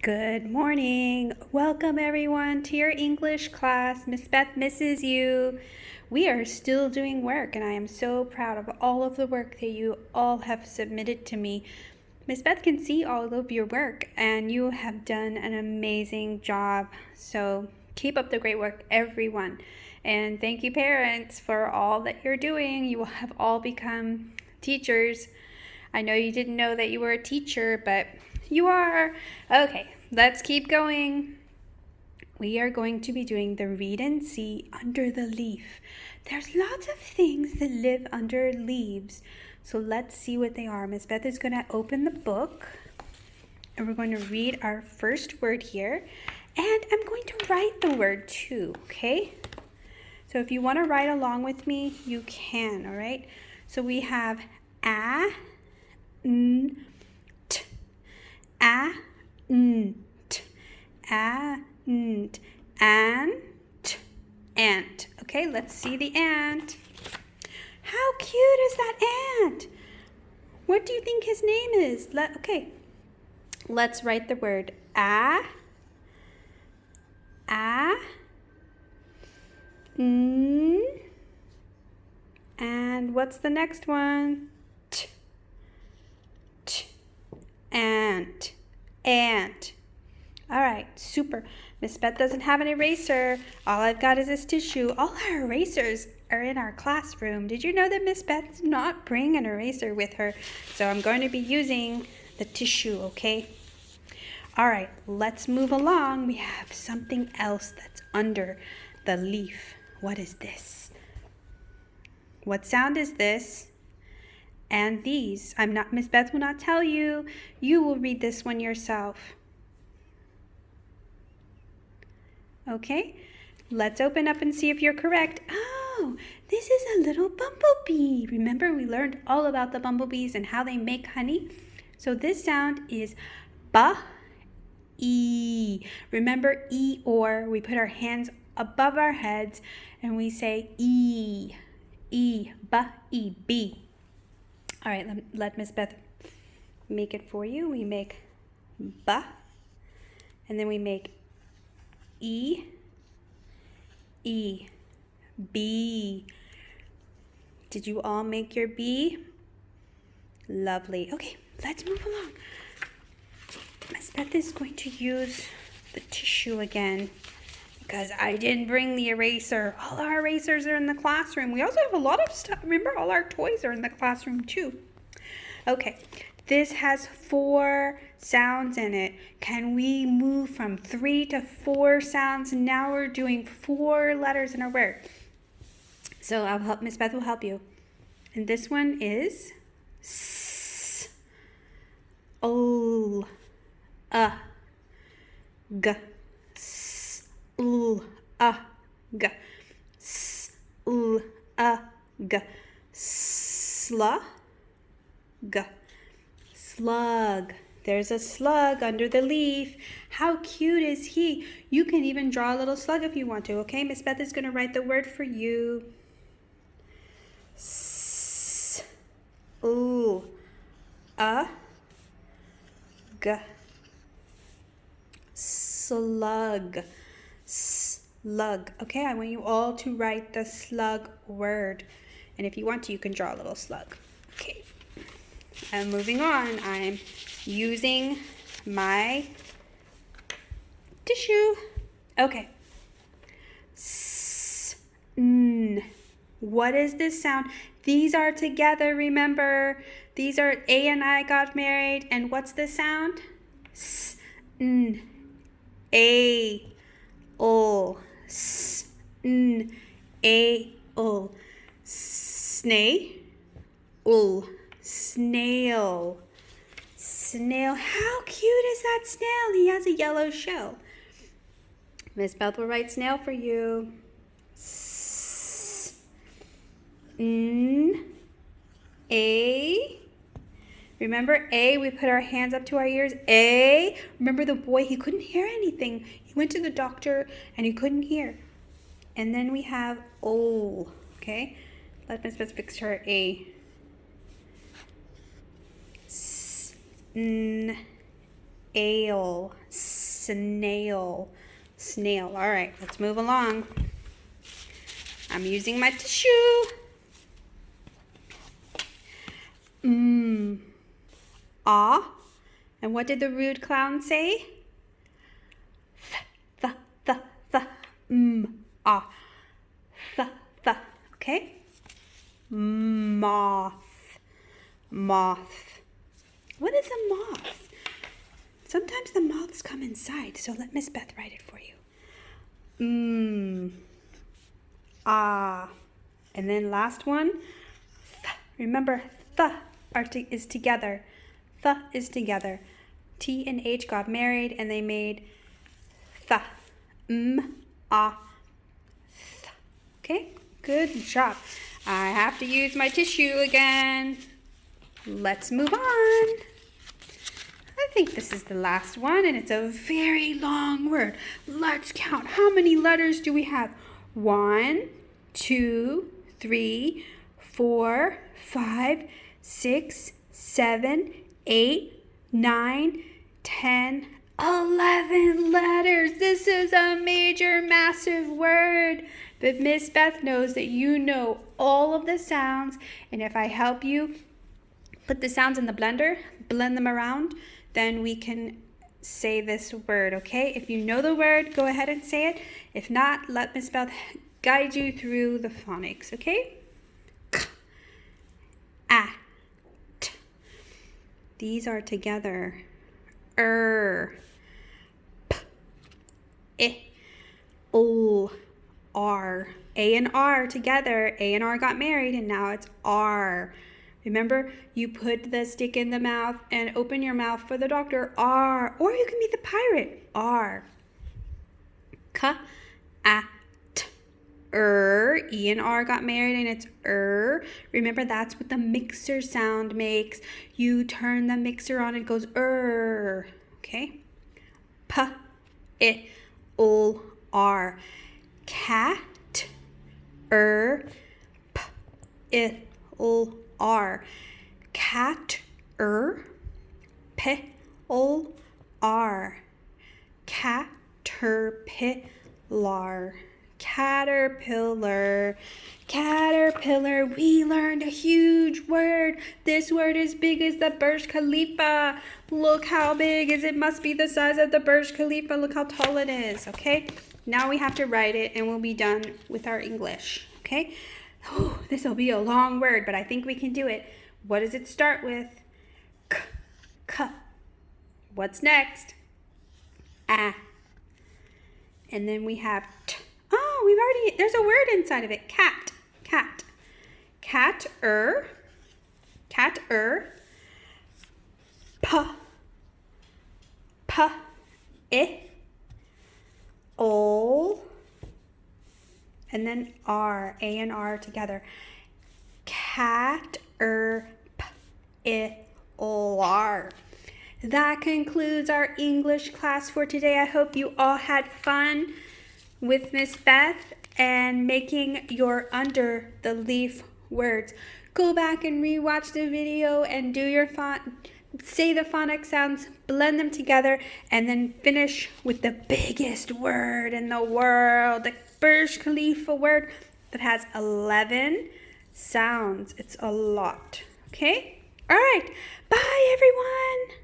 Good morning. Welcome everyone to your English class. Miss Beth misses you. We are still doing work and I am so proud of all of the work that you all have submitted to me. Miss Beth can see all of your work and you have done an amazing job. So keep up the great work, everyone. And thank you parents for all that you're doing. You will have all become teachers. I know you didn't know that you were a teacher, but you are. Okay, let's keep going. We are going to be doing the read and see under the leaf. There's lots of things that live under leaves. So let's see what they are. Miss Beth is going to open the book and we're going to read our first word here. And I'm going to write the word too, okay? So if you want to write along with me, you can, all right? So we have ant, ant, ant. Okay, let's see the ant. How cute is that ant? What do you think his name is? Let's write the word and what's the next one? Ant. All right, super. Miss Beth doesn't have an eraser. All I've got is this tissue. All our erasers are in our classroom. Did you know that Miss Beth does not bring an eraser with her? So I'm going to be using the tissue, okay? All right, let's move along. We have something else that's under the leaf. What is this? What sound is this? And these, Miss Beth will not tell you. You will read this one yourself. Okay, let's open up and see if you're correct. Oh, this is a little bumblebee. Remember, we learned all about the bumblebees and how they make honey. So this sound is ba-e. Remember e or, we put our hands above our heads and we say e, ba-e, bee. All right, let Miss Beth make it for you. We make ba, and then we make e, B. Did you all make your B? Lovely. Okay, let's move along. Miss Beth is going to use the tissue again because I didn't bring the eraser. All our erasers are in the classroom. We also have a lot of stuff. Remember, all our toys are in the classroom too. Okay, this has 4 sounds in it. Can we move from 3 to 4 sounds? Now we're doing 4 letters in a word. So Miss Beth will help you. And this one is s, l, g, s, l, g, s, l, g, slug. Slug. There's a slug under the leaf. How cute is he? You can even draw a little slug if you want to, okay? Miss Beth is going to write the word for you. S, l, g, slug. Slug. Okay, I want you all to write the slug word. And if you want to, you can draw a little slug. Okay. And moving on, I'm using my tissue. Okay. S, n. What is this sound? These are together, remember? These are A and I got married. And what's the sound? S, n. A, o. S, n. A, o. Snake, snail. Snail. How cute is that snail? He has a yellow shell. Miss Beth will write snail for you. S, n, a. Remember A, we put our hands up to our ears. A. Remember the boy, he couldn't hear anything. He went to the doctor and he couldn't hear. And then we have O, okay? Let Miss Beth fix her A. S, n, ale, snail, snail. All right, let's move along. I'm using my tissue. Ah. And what did the rude clown say? Ah. Okay? Moth. Moth. What is a moth? Sometimes the moths come inside, so let Miss Beth write it for you. Ah. And then last one. Remember, is together. Is together. T and H got married and they made th. Ah. Th. Okay, good job. I have to use my tissue again. Let's move on. I think this is the last one and it's a very long word. Let's count. How many letters do we have? 1, 2, 3, 4, 5, 6, 7, 8, 9, 10, 11 letters. This is a major, massive word. But Miss Beth knows that you know all of the sounds. And if I help you put the sounds in the blender, blend them around, then we can say this word, okay? If you know the word, go ahead and say it. If not, let Miss Beth guide you through the phonics, okay? K, a, t. These are together. P, I, O, R. A and R together. A and R got married and now it's R. Remember, you put the stick in the mouth and open your mouth for the doctor. R. Or you can be the pirate. R. K, a, t. E and R got married and it's Remember, that's what the mixer sound makes. You turn the mixer on, it goes okay? P, I, O, R. Cat, P, I, O, R. Cat, P, O, R. Caterpillar. Caterpillar. Caterpillar. We learned a huge word. This word is big as the Burj Khalifa. Look how big is it. Must be the size of the Burj Khalifa. Look how tall it is, okay? Now we have to write it and we'll be done with our English, okay? Oh, this will be a long word, but I think we can do it. What does it start with? K. What's next? A. And then we have T. Oh, there's a word inside of it. Cat. Cat. Cat-er. Cat-er. P. P. I. O. And then R. A and R together. Caterpillar. That concludes our English class for today. I hope you all had fun with Miss Beth and making your under the leaf words. Go back and rewatch the video and do your say the phonics sounds, blend them together, and then finish with the biggest word in the world, the Burj Khalifa word that has 11 sounds. It's a lot. Okay? All right. Bye, everyone.